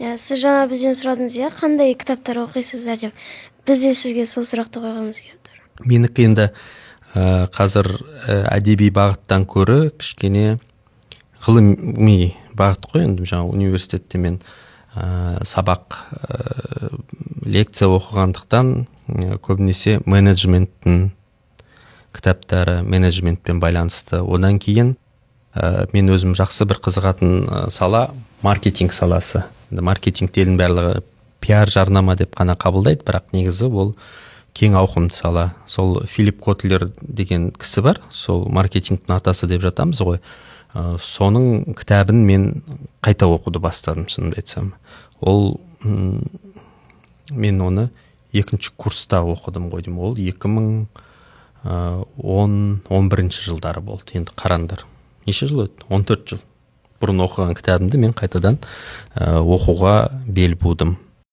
Сіз жаңа бізден сұрадыңыз, қандай кітаптар оқисыздар деп. Біз де сізге сол сұрақты қойғымыз келіп тұр. Менікі енді қазір әдеби бағыттан көрі кішкене ғылыми бағыт қой. Енді жаңа университетте мен сабақ лекция оқығандықтан көбінесе менеджменттің кітаптары, менеджментпен байланысты. Одан кейін мен өзім жақсы бір қызығатын сала маркетинг саласы. Маркетингтердің барлығы пиар жарнама деп қана қабылдайды, бірақ негізі ол кең ауқымды сала. Сол Филипп Котлер деген кісі бар, сол маркетингтің атасы деп жатамыз ғой. Соның кітабын мен қайта оқуды бастадым, шынымды айтсам. Ол мен оны екінші курста оқыдым ғой деймін. Ол 2011 жылдары болды. Енді қараңдар. Неше жыл өтті? 14 жыл. Бұрын оқыған кітабымды мен қайтадан оқуға бел будым.